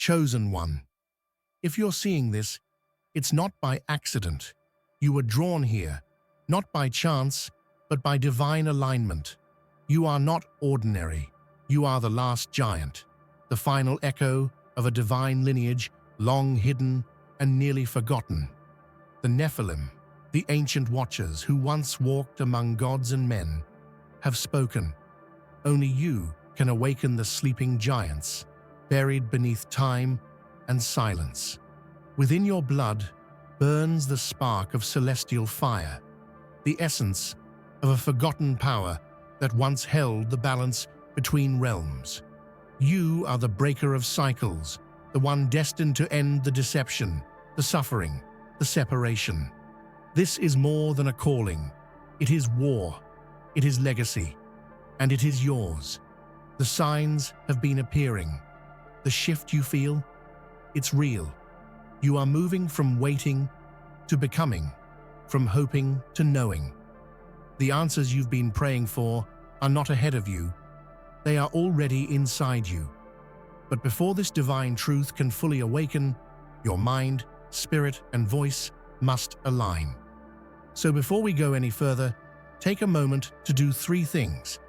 chosen one. If you're seeing this, it's not by accident. You were drawn here, not by chance, but by divine alignment. You are not ordinary. You are the last giant, the final echo of a divine lineage long hidden and nearly forgotten. The Nephilim, the ancient watchers who once walked among gods and men, have spoken. Only you can awaken the sleeping giants, buried beneath time and silence. Within your blood burns the spark of celestial fire, the essence of a forgotten power that once held the balance between realms. You are the breaker of cycles, the one destined to end the deception, the suffering, the separation. This is more than a calling. It is war, it is legacy, and it is yours. The signs have been appearing. The shift you feel, it's real. You are moving from waiting to becoming, from hoping to knowing. The answers you've been praying for are not ahead of you. They are already inside you. But before this divine truth can fully awaken, your mind, spirit, and voice must align. So before we go any further, take a moment to do 3 things.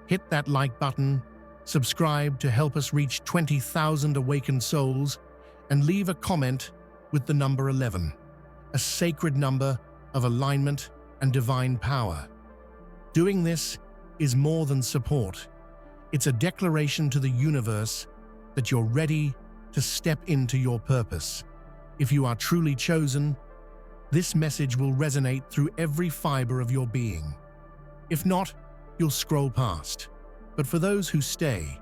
Hit that like button, subscribe to help us reach 20,000 awakened souls, and leave a comment with the number 11, a sacred number of alignment and divine power. Doing this is more than support. It's a declaration to the universe that you're ready to step into your purpose. If you are truly chosen, this message will resonate through every fiber of your being. If not, you'll scroll past. But for those who stay,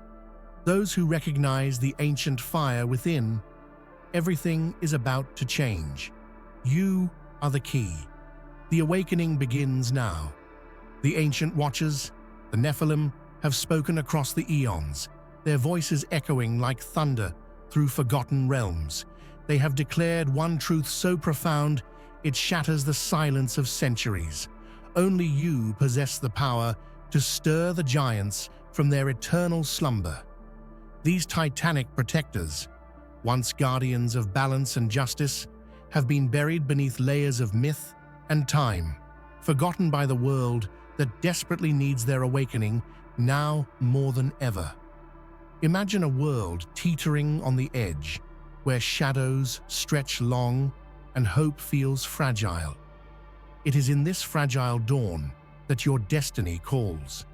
those who recognize the ancient fire within, everything is about to change. You are the key. The awakening begins now. The ancient watchers, the Nephilim, have spoken across the eons, their voices echoing like thunder through forgotten realms. They have declared one truth so profound it shatters the silence of centuries. Only you possess the power to stir the giants from their eternal slumber. These titanic protectors, once guardians of balance and justice, have been buried beneath layers of myth and time, forgotten by the world that desperately needs their awakening now more than ever. Imagine a world teetering on the edge, where shadows stretch long and hope feels fragile. It is in this fragile dawn that your destiny calls.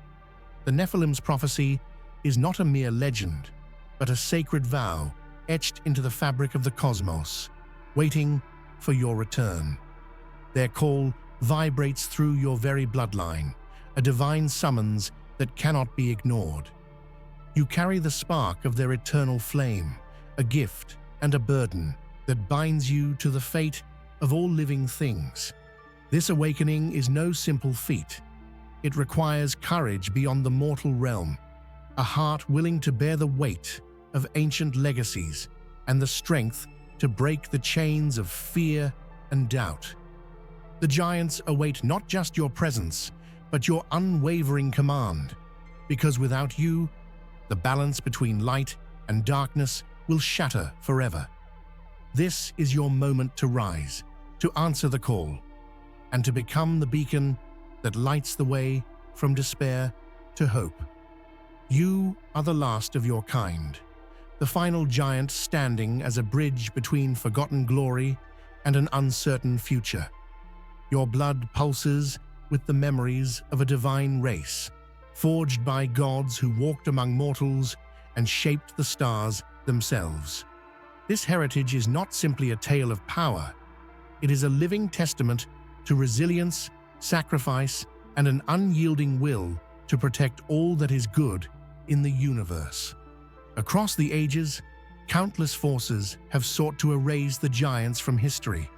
The Nephilim's prophecy is not a mere legend, but a sacred vow etched into the fabric of the cosmos, waiting for your return. Their call vibrates through your very bloodline, a divine summons that cannot be ignored. You carry the spark of their eternal flame, a gift and a burden that binds you to the fate of all living things. This awakening is no simple feat. It requires courage beyond the mortal realm, a heart willing to bear the weight of ancient legacies, and the strength to break the chains of fear and doubt. The giants await not just your presence, but your unwavering command, because without you, the balance between light and darkness will shatter forever. This is your moment to rise, to answer the call, and to become the beacon that lights the way from despair to hope. You are the last of your kind, the final giant standing as a bridge between forgotten glory and an uncertain future. Your blood pulses with the memories of a divine race, forged by gods who walked among mortals and shaped the stars themselves. This heritage is not simply a tale of power. It is a living testament to resilience, sacrifice, and an unyielding will to protect all that is good in the universe. Across the ages, countless forces have sought to erase the giants from history,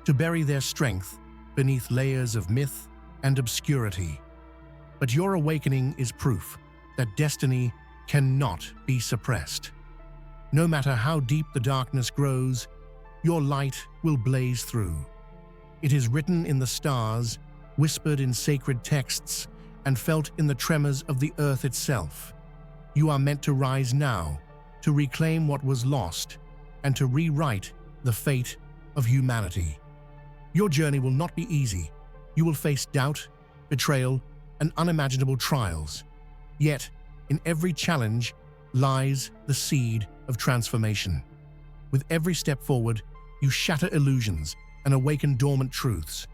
to bury their strength beneath layers of myth and obscurity. But your awakening is proof that destiny cannot be suppressed. No matter how deep the darkness grows, your light will blaze through. It is written in the stars, whispered in sacred texts, and felt in the tremors of the earth itself. You are meant to rise now, to reclaim what was lost, and to rewrite the fate of humanity. Your journey will not be easy. You will face doubt, betrayal, and unimaginable trials. Yet, in every challenge lies the seed of transformation. With every step forward, you shatter illusions and awaken dormant truths.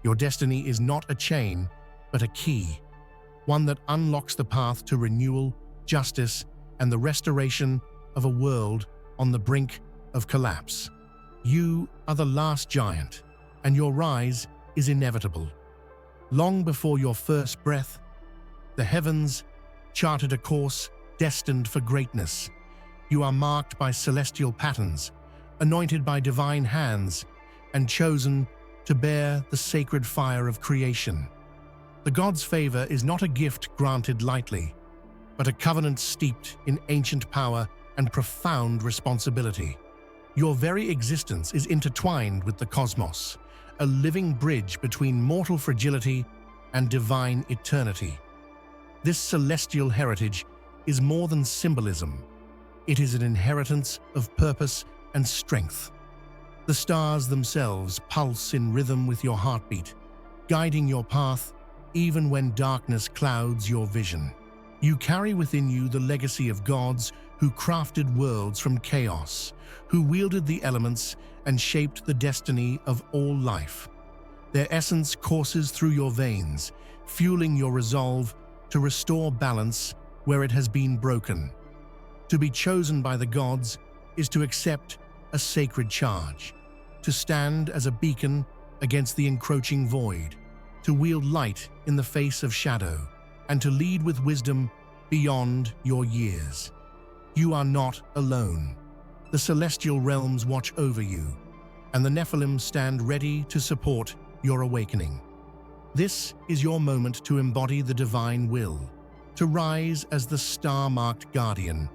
Your destiny is not a chain, but a key, one that unlocks the path to renewal, justice, and the restoration of a world on the brink of collapse. You are the last giant, and your rise is inevitable. Long before your first breath, the heavens charted a course destined for greatness. You are marked by celestial patterns, anointed by divine hands, and chosen to bear the sacred fire of creation. The gods' favor is not a gift granted lightly, but a covenant steeped in ancient power and profound responsibility. Your very existence is intertwined with the cosmos, a living bridge between mortal fragility and divine eternity. This celestial heritage is more than symbolism. It is an inheritance of purpose and strength. The stars themselves pulse in rhythm with your heartbeat, guiding your path even when darkness clouds your vision. You carry within you the legacy of gods who crafted worlds from chaos, who wielded the elements and shaped the destiny of all life. Their essence courses through your veins, fueling your resolve to restore balance where it has been broken. To be chosen by the gods is to accept a sacred charge, to stand as a beacon against the encroaching void, to wield light in the face of shadow, and to lead with wisdom beyond your years. You are not alone. The celestial realms watch over you, and the Nephilim stand ready to support your awakening. This is your moment to embody the divine will, to rise as the star-marked guardian,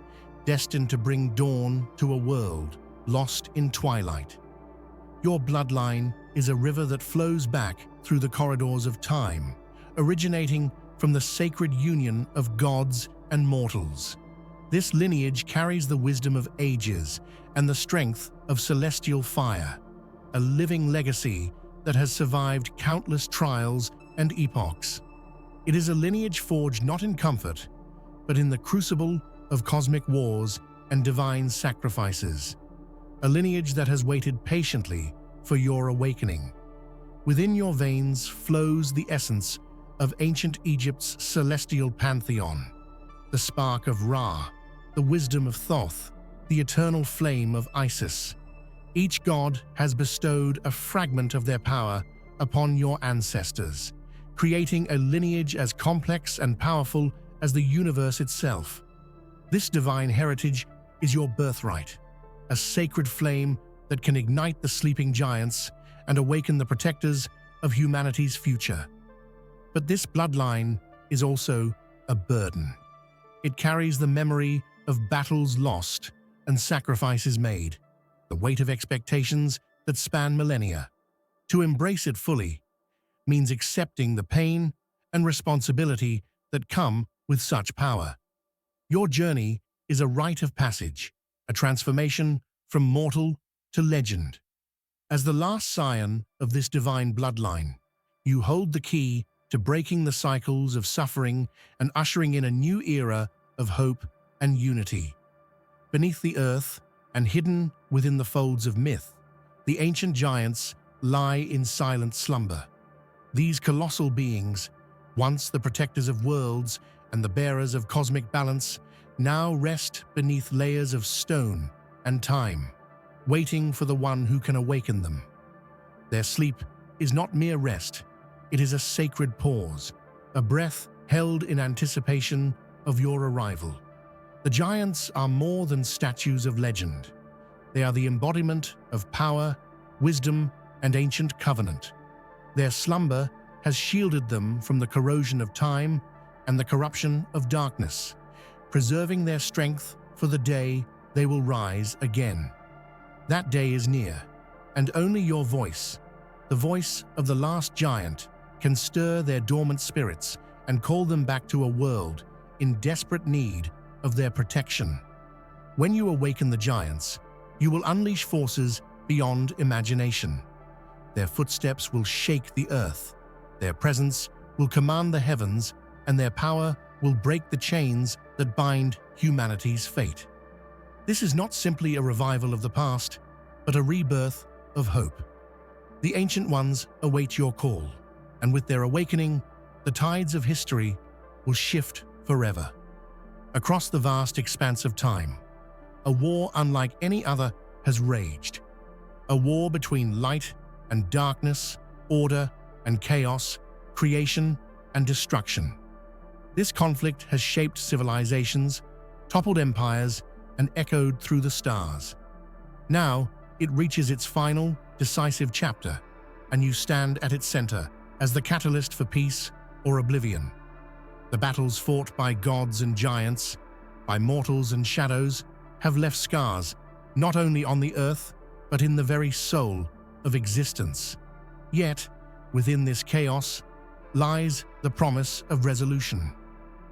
destined to bring dawn to a world lost in twilight. Your bloodline is a river that flows back through the corridors of time, originating from the sacred union of gods and mortals. This lineage carries the wisdom of ages and the strength of celestial fire, a living legacy that has survived countless trials and epochs. It is a lineage forged not in comfort, but in the crucible of cosmic wars and divine sacrifices. A lineage that has waited patiently for your awakening. Within your veins flows the essence of ancient Egypt's celestial pantheon, the spark of Ra, the wisdom of Thoth, the eternal flame of Isis. Each god has bestowed a fragment of their power upon your ancestors, creating a lineage as complex and powerful as the universe itself. This divine heritage is your birthright, a sacred flame that can ignite the sleeping giants and awaken the protectors of humanity's future. But this bloodline is also a burden. It carries the memory of battles lost and sacrifices made, the weight of expectations that span millennia. To embrace it fully means accepting the pain and responsibility that come with such power. Your journey is a rite of passage, a transformation from mortal to legend. As the last scion of this divine bloodline, you hold the key to breaking the cycles of suffering and ushering in a new era of hope and unity. Beneath the earth and hidden within the folds of myth, the ancient giants lie in silent slumber. These colossal beings, once the protectors of worlds and the bearers of cosmic balance, now rest beneath layers of stone and time, waiting for the one who can awaken them. Their sleep is not mere rest, it is a sacred pause, a breath held in anticipation of your arrival. The giants are more than statues of legend. They are the embodiment of power, wisdom, and ancient covenant. Their slumber has shielded them from the corrosion of time and the corruption of darkness, preserving their strength for the day they will rise again. That day is near, and only your voice, the voice of the last giant, can stir their dormant spirits and call them back to a world in desperate need of their protection. When you awaken the giants, You will unleash forces beyond imagination. Their footsteps will shake the earth. Their presence will command the heavens, and their power will break the chains that bind humanity's fate. This is not simply a revival of the past, but a rebirth of hope. The ancient ones await your call, and with their awakening, the tides of history will shift forever. Across the vast expanse of time, a war unlike any other has raged. A war between light and darkness, order and chaos, creation and destruction. This conflict has shaped civilizations, toppled empires, and echoed through the stars. Now, it reaches its final, decisive chapter, and you stand at its center as the catalyst for peace or oblivion. The battles fought by gods and giants, by mortals and shadows, have left scars not only on the earth, but in the very soul of existence. Yet, within this chaos, lies the promise of resolution.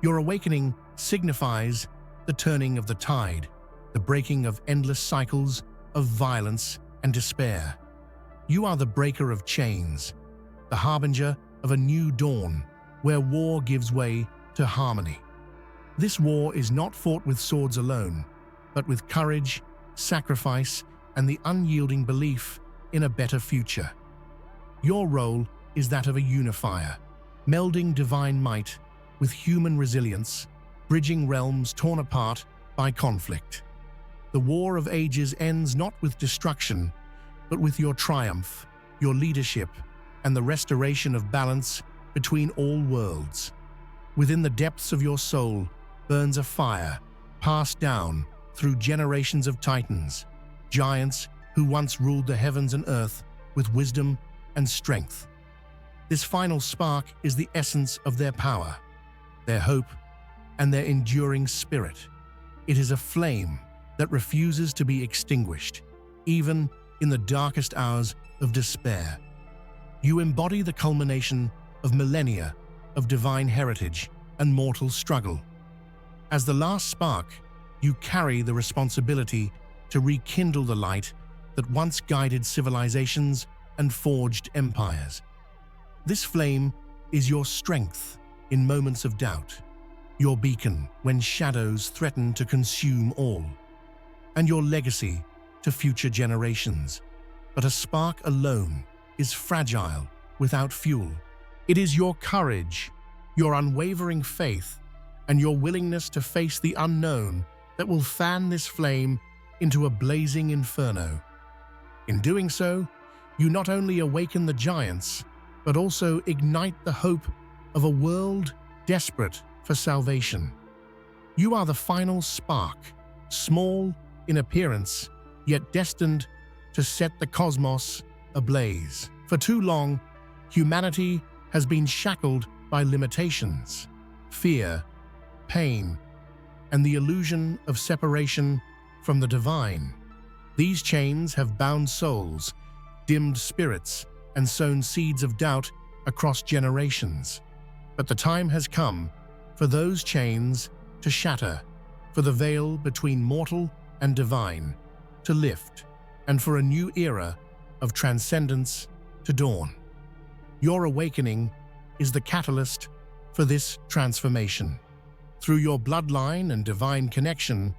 Your awakening signifies the turning of the tide, the breaking of endless cycles of violence and despair. You are the breaker of chains, the harbinger of a new dawn where war gives way to harmony. This war is not fought with swords alone, but with courage, sacrifice, and the unyielding belief in a better future. Your role is that of a unifier, melding divine might with human resilience, bridging realms torn apart by conflict. The War of Ages ends not with destruction, but with your triumph, your leadership, and the restoration of balance between all worlds. Within the depths of your soul burns a fire passed down through generations of titans, giants who once ruled the heavens and earth with wisdom and strength. This final spark is the essence of their power, their hope, and their enduring spirit. It is a flame that refuses to be extinguished, even in the darkest hours of despair. You embody the culmination of millennia of divine heritage and mortal struggle. As the last spark, you carry the responsibility to rekindle the light that once guided civilizations and forged empires. This flame is your strength in moments of doubt, your beacon when shadows threaten to consume all, and your legacy to future generations. But a spark alone is fragile without fuel. It is your courage, your unwavering faith, and your willingness to face the unknown that will fan this flame into a blazing inferno. In doing so, you not only awaken the giants, but also ignite the hope of a world desperate for salvation. You are the final spark, small in appearance, yet destined to set the cosmos ablaze. For too long, humanity has been shackled by limitations, fear, pain, and the illusion of separation from the divine. These chains have bound souls, dimmed spirits, and sown seeds of doubt across generations. But the time has come for those chains to shatter, for the veil between mortal and divine to lift, and for a new era of transcendence to dawn. Your awakening is the catalyst for this transformation. Through your bloodline and divine connection,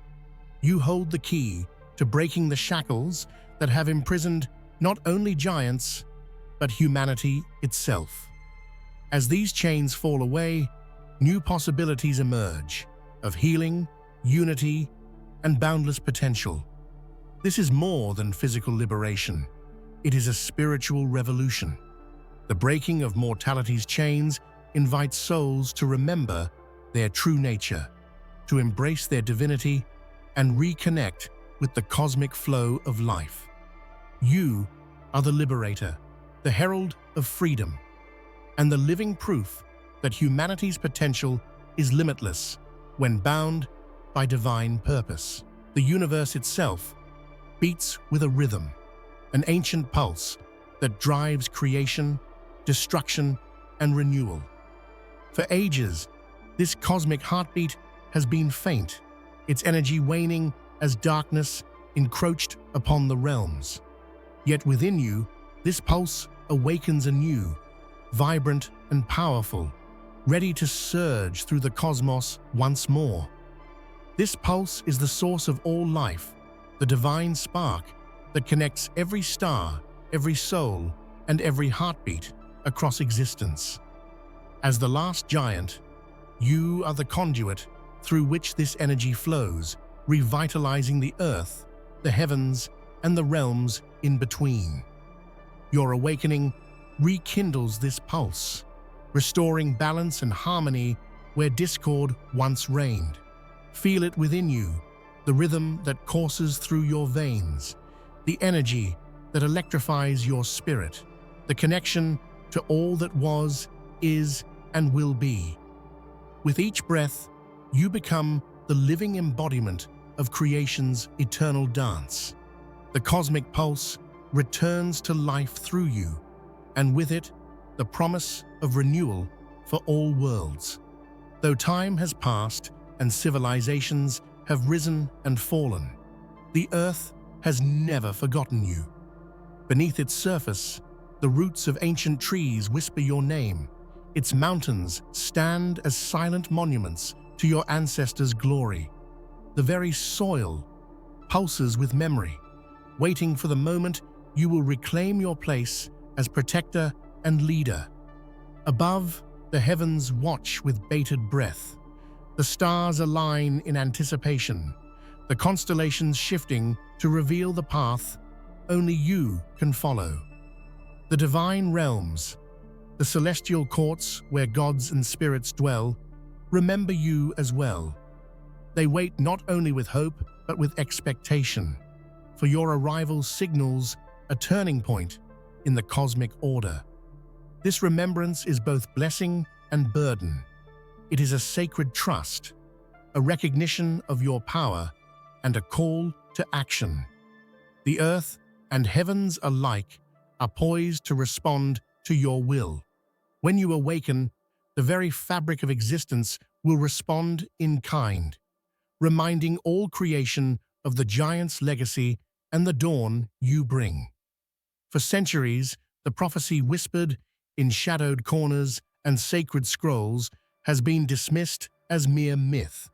you hold the key to breaking the shackles that have imprisoned not only giants, but humanity itself. As these chains fall away, new possibilities emerge of healing, unity, and boundless potential. This is more than physical liberation. It is a spiritual revolution. The breaking of mortality's chains invites souls to remember their true nature, to embrace their divinity, and reconnect with the cosmic flow of life. You are the liberator, the herald of freedom, and the living proof that humanity's potential is limitless when bound by divine purpose. The universe itself beats with a rhythm, an ancient pulse that drives creation, destruction, and renewal. For ages, this cosmic heartbeat has been faint, its energy waning as darkness encroached upon the realms. Yet within you, this pulse awakens anew, vibrant and powerful, ready to surge through the cosmos once more. This pulse is the source of all life, the divine spark that connects every star, every soul, and every heartbeat across existence. As the last giant, you are the conduit through which this energy flows, revitalizing the earth, the heavens, and the realms in between. Your awakening rekindles this pulse, restoring balance and harmony where discord once reigned. Feel it within you, the rhythm that courses through your veins, the energy that electrifies your spirit, the connection to all that was, is, and will be. With each breath, you become the living embodiment of creation's eternal dance. The cosmic pulse returns to life through you, and with it, the promise of renewal for all worlds. Though time has passed and civilizations have risen and fallen, the earth has never forgotten you. Beneath its surface, the roots of ancient trees whisper your name. Its mountains stand as silent monuments to your ancestors' glory. The very soil pulses with memory, waiting for the moment you will reclaim your place as protector and leader. Above, the heavens watch with bated breath. The stars align in anticipation, the constellations shifting to reveal the path only you can follow. The divine realms, the celestial courts where gods and spirits dwell, remember you as well. They wait not only with hope, but with expectation, for your arrival signals a turning point in the cosmic order. This remembrance is both blessing and burden. It is a sacred trust, a recognition of your power, and a call to action. The earth and heavens alike are poised to respond to your will. When you awaken, the very fabric of existence will respond in kind, reminding all creation of the giant's legacy and the dawn you bring. For centuries, the prophecy whispered in shadowed corners and sacred scrolls has been dismissed as mere myth,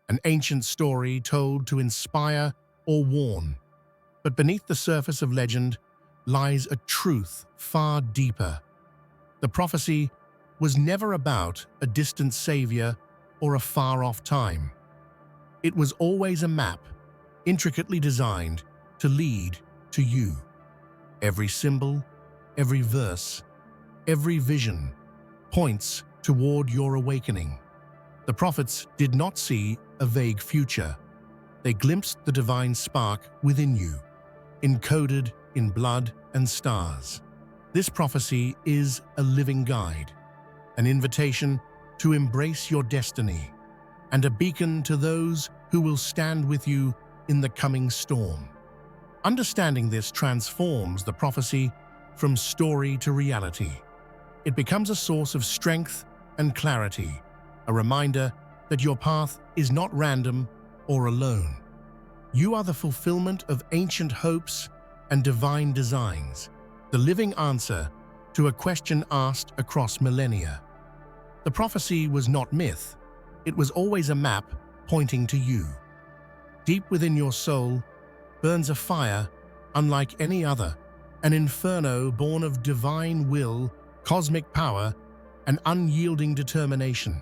an ancient story told to inspire or warn. But beneath the surface of legend lies a truth far deeper. The prophecy was never about a distant savior or a far-off time. It was always a map, intricately designed to lead to you. Every symbol, every verse, every vision points toward your awakening. The prophets did not see a vague future. They glimpsed the divine spark within you, encoded in blood and stars. This prophecy is a living guide, an invitation to embrace your destiny, and a beacon to those who will stand with you in the coming storm. Understanding this transforms the prophecy from story to reality. It becomes a source of strength and clarity, a reminder that your path is not random or alone. You are the fulfillment of ancient hopes and divine designs, the living answer to a question asked across millennia. The prophecy was not myth. It was always a map pointing to you. Deep within your soul burns a fire unlike any other, an inferno born of divine will, cosmic power, and unyielding determination.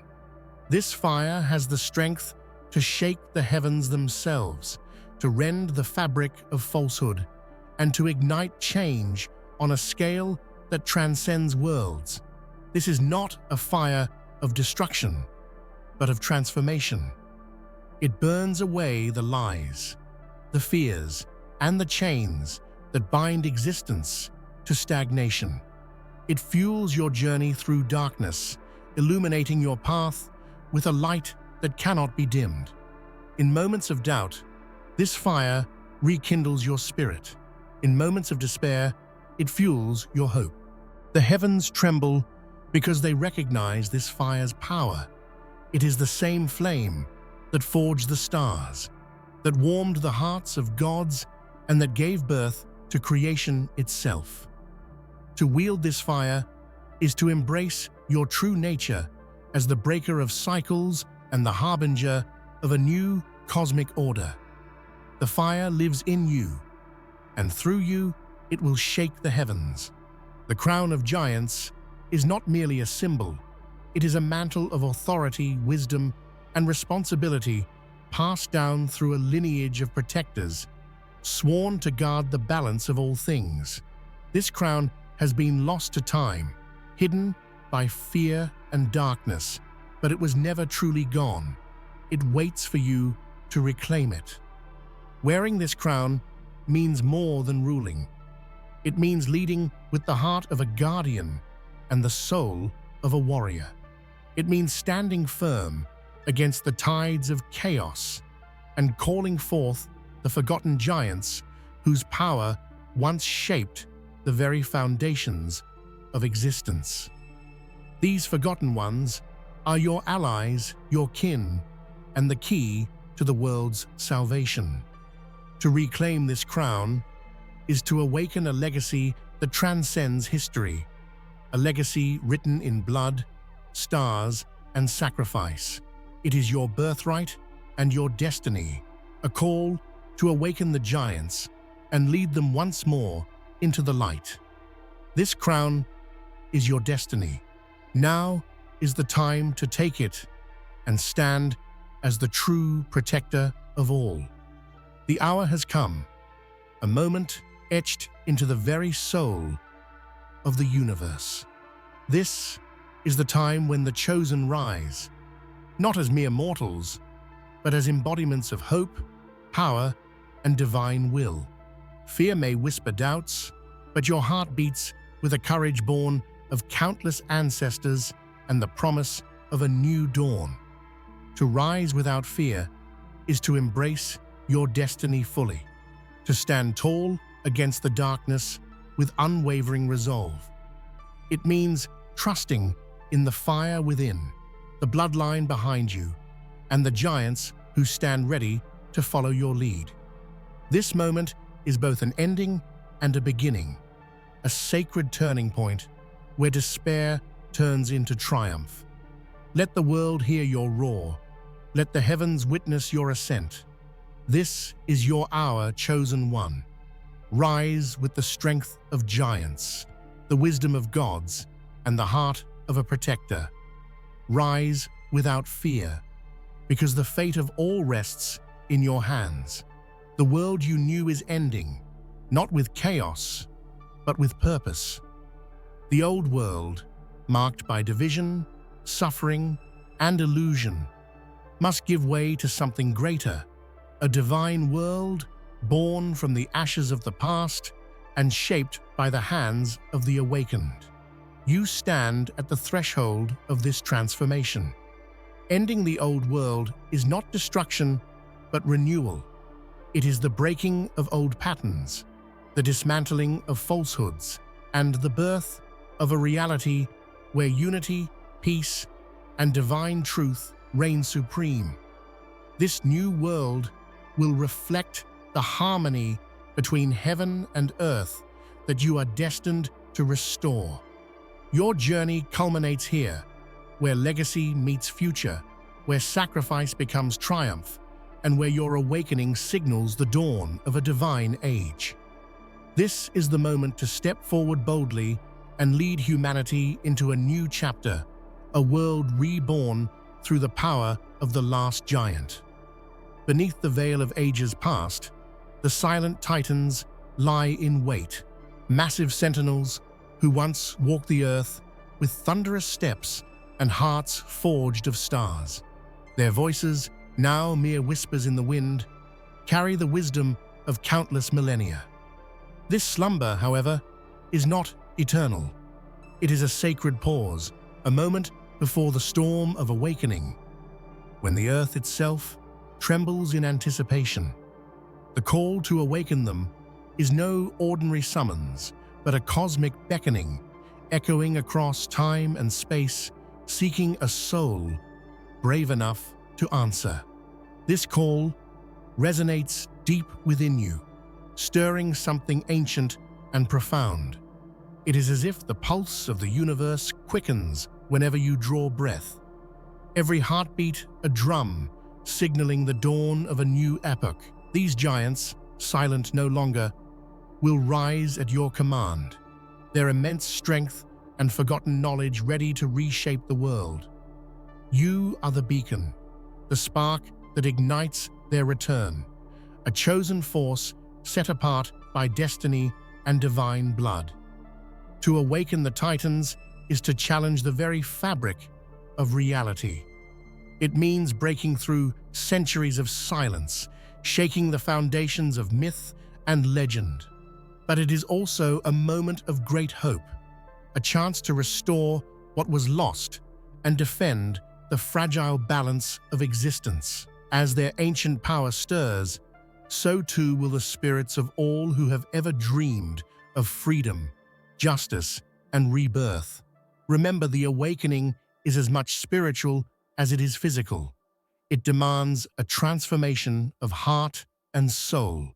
This fire has the strength to shake the heavens themselves, to rend the fabric of falsehood, and to ignite change on a scale that transcends worlds. This is not a fire of destruction, but of transformation. It burns away the lies, the fears, and the chains that bind existence to stagnation. It fuels your journey through darkness, illuminating your path with a light that cannot be dimmed. In moments of doubt, this fire rekindles your spirit. In moments of despair, it fuels your hope. The heavens tremble because they recognize this fire's power. It is the same flame that forged the stars, that warmed the hearts of gods and that gave birth to creation itself. To wield this fire is to embrace your true nature as the breaker of cycles and the harbinger of a new cosmic order. The fire lives in you, and through you it will shake the heavens. The crown of giants is not merely a symbol, it is a mantle of authority, wisdom, and responsibility passed down through a lineage of protectors, sworn to guard the balance of all things. This crown has been lost to time, hidden by fear and darkness, but it was never truly gone. It waits for you to reclaim it. Wearing this crown means more than ruling. It means leading with the heart of a guardian and the soul of a warrior. It means standing firm against the tides of chaos and calling forth the forgotten giants whose power once shaped the very foundations of existence. These forgotten ones are your allies, your kin, and the key to the world's salvation. To reclaim this crown is to awaken a legacy that transcends history, a legacy written in blood, stars, and sacrifice. It is your birthright and your destiny, a call to awaken the giants and lead them once more into the light. This crown is your destiny. Now is the time to take it and stand as the true protector of all. The hour has come, a moment etched into the very soul of the universe. This is the time when the chosen rise, not as mere mortals, but as embodiments of hope, power, and divine will. Fear may whisper doubts, but your heart beats with a courage born of countless ancestors and the promise of a new dawn. To rise without fear is to embrace your destiny fully, to stand tall against the darkness with unwavering resolve. It means trusting in the fire within, the bloodline behind you, and the giants who stand ready to follow your lead. This moment is both an ending and a beginning, a sacred turning point where despair turns into triumph. Let the world hear your roar. Let the heavens witness your ascent. This is your hour, chosen one. Rise with the strength of giants, the wisdom of gods, and the heart of a protector. Rise without fear, because the fate of all rests in your hands. The world you knew is ending, not with chaos, but with purpose. The old world, marked by division, suffering, and illusion, must give way to something greater, a divine world born from the ashes of the past and shaped by the hands of the awakened. You stand at the threshold of this transformation. Ending the old world is not destruction, but renewal. It is the breaking of old patterns, the dismantling of falsehoods, and the birth of a reality where unity, peace, and divine truth reign supreme. This new world will reflect the harmony between heaven and earth that you are destined to restore. Your journey culminates here, where legacy meets future, where sacrifice becomes triumph, and where your awakening signals the dawn of a divine age. This is the moment to step forward boldly and lead humanity into a new chapter, a world reborn through the power of the last giant. Beneath the veil of ages past, the silent titans lie in wait, massive sentinels who once walked the earth with thunderous steps and hearts forged of stars. Their voices, now mere whispers in the wind, carry the wisdom of countless millennia. This slumber, however, is not eternal. It is a sacred pause, a moment before the storm of awakening, when the earth itself trembles in anticipation. The call to awaken them is no ordinary summons, but a cosmic beckoning, echoing across time and space, seeking a soul brave enough to answer. This call resonates deep within you, stirring something ancient and profound. It is as if the pulse of the universe quickens whenever you draw breath. Every heartbeat a drum, signaling the dawn of a new epoch. These giants, silent no longer, will rise at your command, their immense strength and forgotten knowledge ready to reshape the world. You are the beacon, the spark that ignites their return, a chosen force set apart by destiny and divine blood. To awaken the Titans is to challenge the very fabric of reality. It means breaking through centuries of silence, shaking the foundations of myth and legend. But it is also a moment of great hope, a chance to restore what was lost and defend the fragile balance of existence. As their ancient power stirs, so too will the spirits of all who have ever dreamed of freedom, justice, and rebirth. Remember, the awakening is as much spiritual as it is physical. It demands a transformation of heart and soul,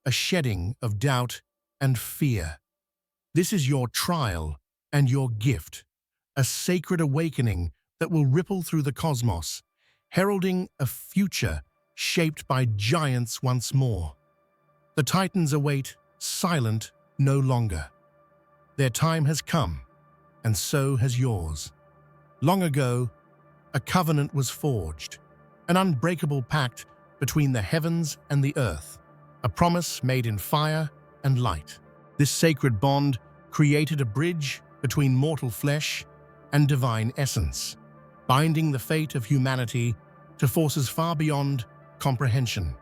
a shedding of doubt and fear. This is your trial and your gift, a sacred awakening that will ripple through the cosmos, heralding a future shaped by giants once more. The Titans await, silent no longer. Their time has come, and so has yours. Long ago, a covenant was forged, an unbreakable pact between the heavens and the earth, a promise made in fire and light. This sacred bond created a bridge between mortal flesh and divine essence, binding the fate of humanity to forces far beyond comprehension.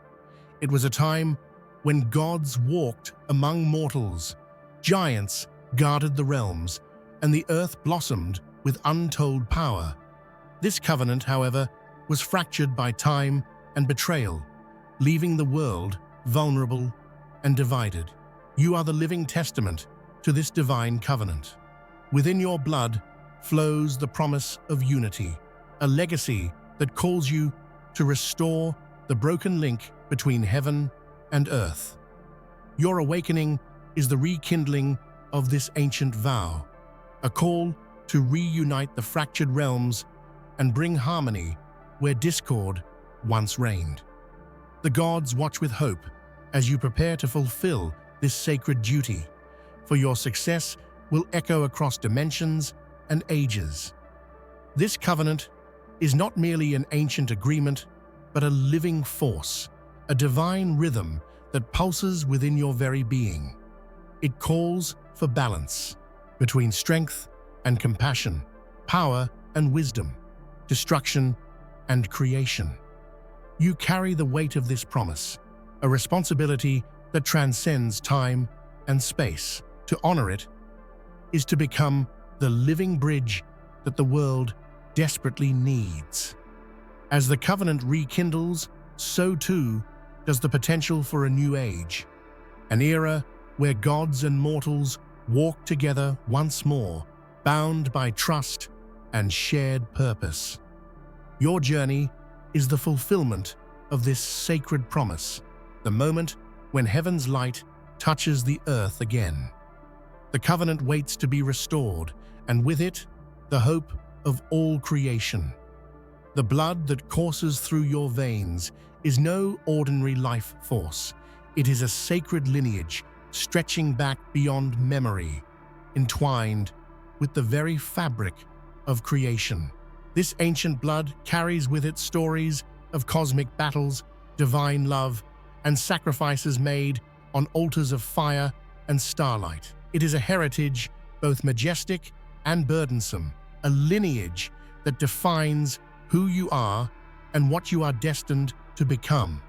It was a time when gods walked among mortals, giants guarded the realms, and the earth blossomed with untold power. This covenant, however, was fractured by time and betrayal, leaving the world vulnerable and divided. You are the living testament to this divine covenant. Within your blood flows the promise of unity, a legacy that calls you to restore the broken link between heaven and earth. Your awakening is the rekindling of this ancient vow, a call to reunite the fractured realms and bring harmony where discord once reigned. The gods watch with hope as you prepare to fulfill this sacred duty, for your success will echo across dimensions and ages. This covenant is not merely an ancient agreement, but a living force, a divine rhythm that pulses within your very being. It calls for balance between strength and compassion, power and wisdom, destruction and creation. You carry the weight of this promise, a responsibility that transcends time and space. To honor it is to become the living bridge that the world desperately needs. As the covenant rekindles, so too does the potential for a new age, an era where gods and mortals walk together once more, bound by trust and shared purpose. Your journey is the fulfillment of this sacred promise, the moment when heaven's light touches the earth again. The covenant waits to be restored, and with it, the hope of all creation. The blood that courses through your veins is no ordinary life force. It is a sacred lineage stretching back beyond memory, entwined with the very fabric of creation. This ancient blood carries with it stories of cosmic battles, divine love, and sacrifices made on altars of fire and starlight. It is a heritage both majestic and burdensome, a lineage that defines who you are and what you are destined to become.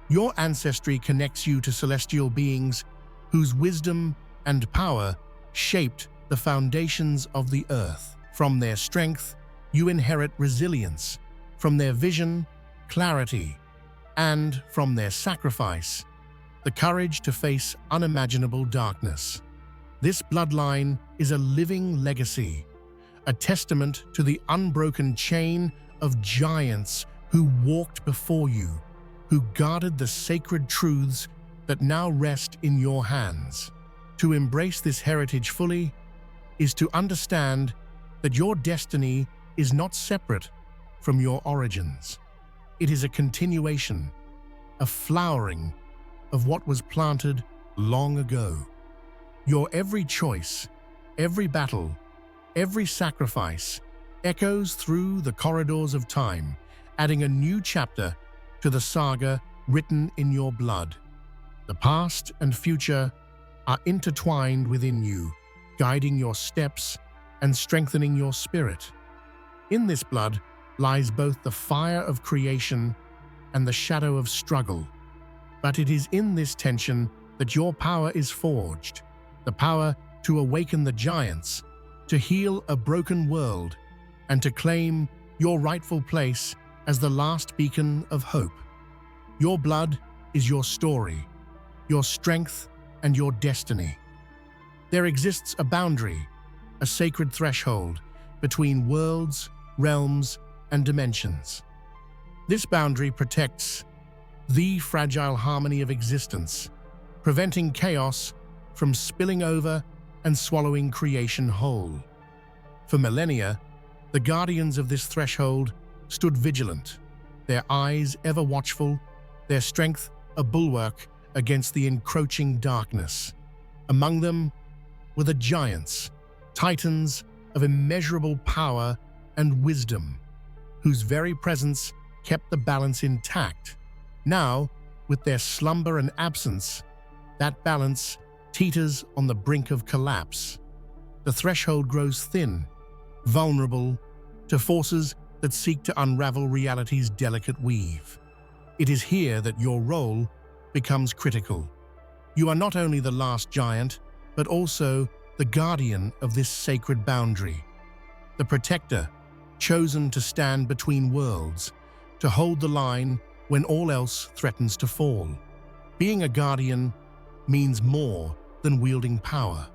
Your ancestry connects you to celestial beings whose wisdom and power shaped the foundations of the earth. From their strength, you inherit resilience. From their vision, clarity. And from their sacrifice, the courage to face unimaginable darkness. This bloodline is a living legacy, a testament to the unbroken chain of giants who walked before you, who guarded the sacred truths that now rest in your hands. To embrace this heritage fully is to understand that your destiny is not separate from your origins. It is a continuation, a flowering of what was planted long ago. Your every choice, every battle, every sacrifice echoes through the corridors of time, adding a new chapter to the saga written in your blood. The past and future are intertwined within you, guiding your steps and strengthening your spirit. In this blood lies both the fire of creation and the shadow of struggle. But it is in this tension that your power is forged, the power to awaken the giants, to heal a broken world, and to claim your rightful place as the last beacon of hope. Your blood is your story, your strength, and your destiny. There exists a boundary, a sacred threshold between worlds, realms, and dimensions. This boundary protects the fragile harmony of existence, preventing chaos from spilling over and swallowing creation whole. For millennia, the guardians of this threshold stood vigilant, their eyes ever watchful, their strength a bulwark against the encroaching darkness. Among them were the giants, titans of immeasurable power and wisdom, whose very presence kept the balance intact. Now, with their slumber and absence, that balance teeters on the brink of collapse. The threshold grows thin, vulnerable to forces that seek to unravel reality's delicate weave. It is here that your role becomes critical. You are not only the last giant, but also the guardian of this sacred boundary, the protector chosen to stand between worlds, to hold the line when all else threatens to fall. Being a guardian means more than wielding power.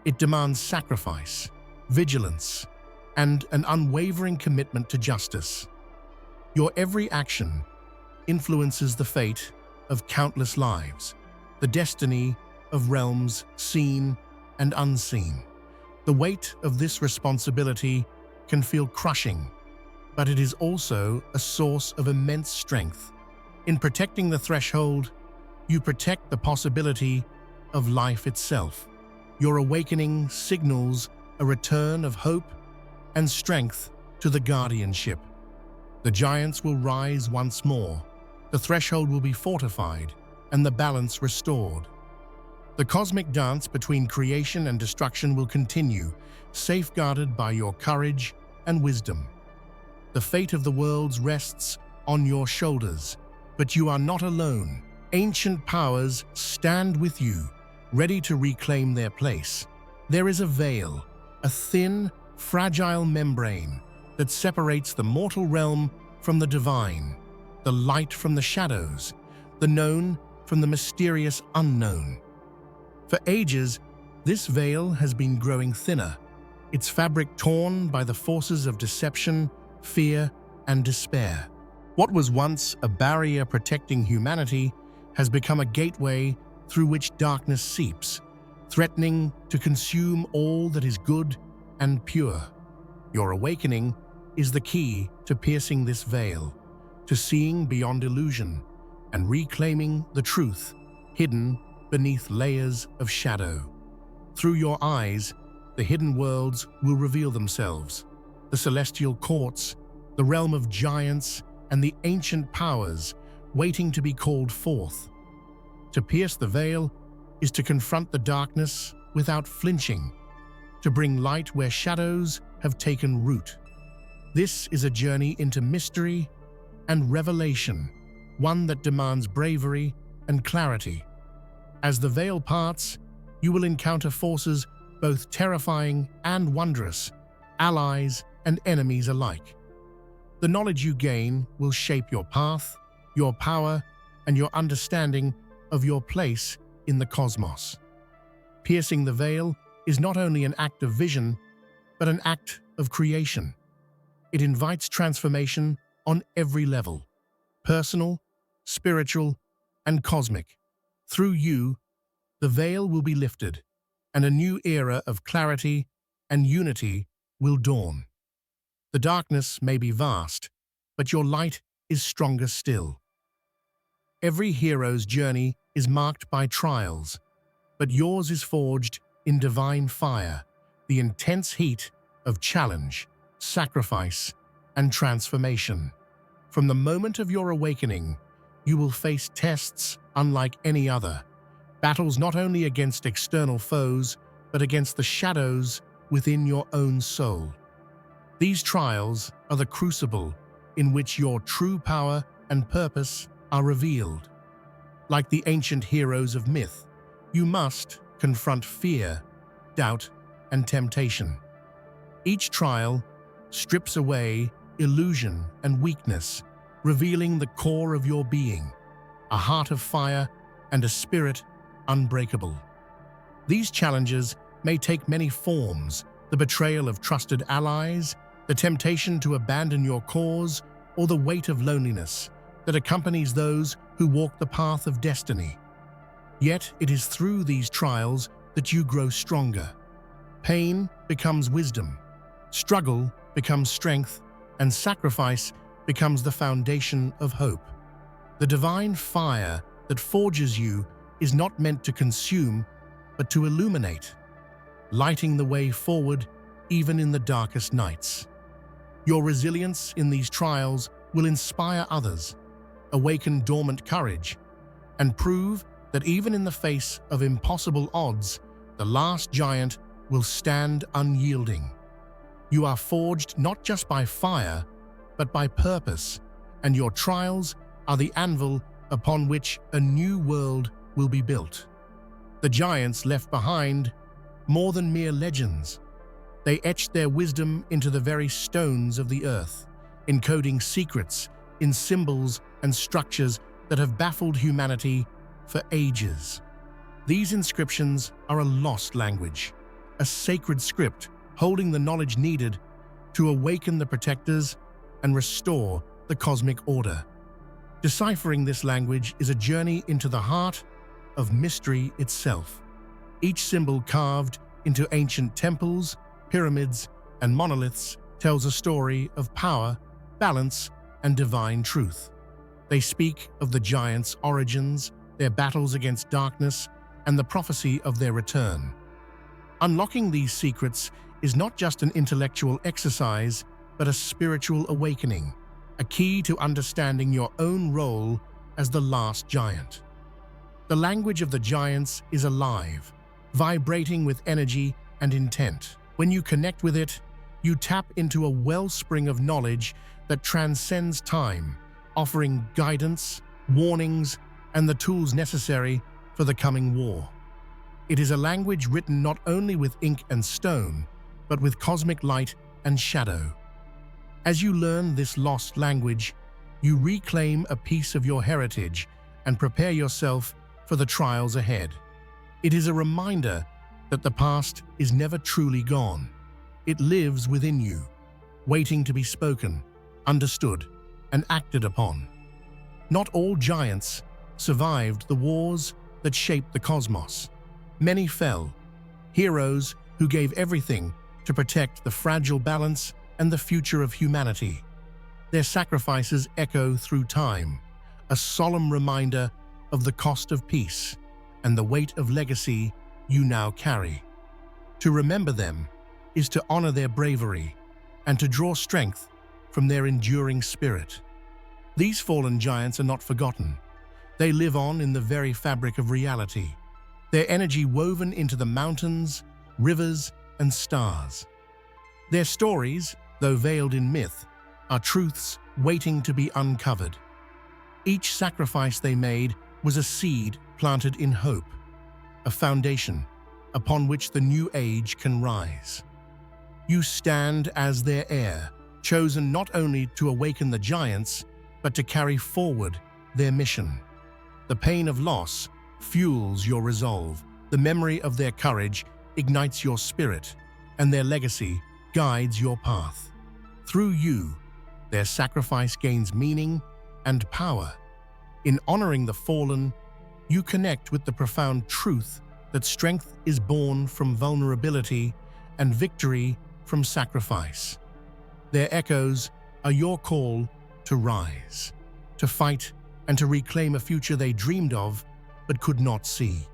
It demands sacrifice, vigilance, and an unwavering commitment to justice. Your every action influences the fate of countless lives, the destiny of realms seen and unseen. The weight of this responsibility can feel crushing, but it is also a source of immense strength. In protecting the threshold, you protect the possibility of life itself. Your awakening signals a return of hope and strength to the guardianship. The giants will rise once more, the threshold will be fortified, and the balance restored. The cosmic dance between creation and destruction will continue, safeguarded by your courage and wisdom. The fate of the worlds rests on your shoulders, but you are not alone. Ancient powers stand with you, ready to reclaim their place. There is a veil, a thin, fragile membrane that separates the mortal realm from the divine, the light from the shadows, the known from the mysterious unknown. For ages, this veil has been growing thinner, its fabric torn by the forces of deception, fear, and despair. What was once a barrier protecting humanity has become a gateway through which darkness seeps, threatening to consume all that is good and pure. Your awakening is the key to piercing this veil, to seeing beyond illusion and reclaiming the truth hidden beneath layers of shadow. Through your eyes, the hidden worlds will reveal themselves, the celestial courts, the realm of giants, and the ancient powers waiting to be called forth. To pierce the veil is to confront the darkness without flinching, to bring light where shadows have taken root. This is a journey into mystery and revelation, one that demands bravery and clarity. As the veil parts, you will encounter forces both terrifying and wondrous, allies and enemies alike. The knowledge you gain will shape your path, your power, and your understanding of your place in the cosmos. Piercing the veil is not only an act of vision, but an act of creation. It invites transformation on every level: personal, spiritual, and cosmic. Through you, the veil will be lifted, and a new era of clarity and unity will dawn. The darkness may be vast, but your light is stronger still. Every hero's journey is marked by trials, but yours is forged in divine fire, the intense heat of challenge, sacrifice, and transformation. From the moment of your awakening, you will face tests unlike any other, battles not only against external foes, but against the shadows within your own soul. These trials are the crucible in which your true power and purpose are revealed. Like the ancient heroes of myth, you must confront fear, doubt, and temptation. Each trial strips away illusion and weakness, revealing the core of your being, a heart of fire and a spirit unbreakable. These challenges may take many forms: the betrayal of trusted allies, the temptation to abandon your cause, or the weight of loneliness that accompanies those who walk the path of destiny. Yet it is through these trials that you grow stronger. Pain becomes wisdom, struggle becomes strength, and sacrifice becomes the foundation of hope. The divine fire that forges you is not meant to consume, but to illuminate, lighting the way forward even in the darkest nights. Your resilience in these trials will inspire others, awaken dormant courage, and prove that even in the face of impossible odds, the last giant will stand unyielding. You are forged not just by fire, but by purpose, and your trials are the anvil upon which a new world will be built. The giants left behind more than mere legends. They etched their wisdom into the very stones of the earth, encoding secrets in symbols and structures that have baffled humanity for ages. These inscriptions are a lost language, a sacred script holding the knowledge needed to awaken the protectors and restore the cosmic order. Deciphering this language is a journey into the heart of mystery itself. Each symbol carved into ancient temples, pyramids, and monoliths tells a story of power, balance, and divine truth. They speak of the giants' origins, their battles against darkness, and the prophecy of their return. Unlocking these secrets is not just an intellectual exercise, but a spiritual awakening, a key to understanding your own role as the last giant. The language of the giants is alive, vibrating with energy and intent. When you connect with it, you tap into a wellspring of knowledge that transcends time, offering guidance, warnings, and the tools necessary for the coming war. It is a language written not only with ink and stone, but with cosmic light and shadow. As you learn this lost language, you reclaim a piece of your heritage and prepare yourself for the trials ahead. It is a reminder that the past is never truly gone. It lives within you, waiting to be spoken, understood, and acted upon. Not all giants survived the wars that shaped the cosmos. Many fell, heroes who gave everything to protect the fragile balance and the future of humanity. Their sacrifices echo through time, a solemn reminder of the cost of peace and the weight of legacy you now carry. To remember them is to honor their bravery and to draw strength from their enduring spirit. These fallen giants are not forgotten. They live on in the very fabric of reality, their energy woven into the mountains, rivers, and stars. Their stories, though veiled in myth, are truths waiting to be uncovered. Each sacrifice they made was a seed planted in hope, a foundation upon which the new age can rise. You stand as their heir, chosen not only to awaken the giants, but to carry forward their mission. The pain of loss fuels your resolve, the memory of their courage ignites your spirit, and their legacy guides your path. Through you, their sacrifice gains meaning and power. In honoring the fallen, you connect with the profound truth that strength is born from vulnerability and victory from sacrifice. Their echoes are your call to rise, to fight, and to reclaim a future they dreamed of but could not see.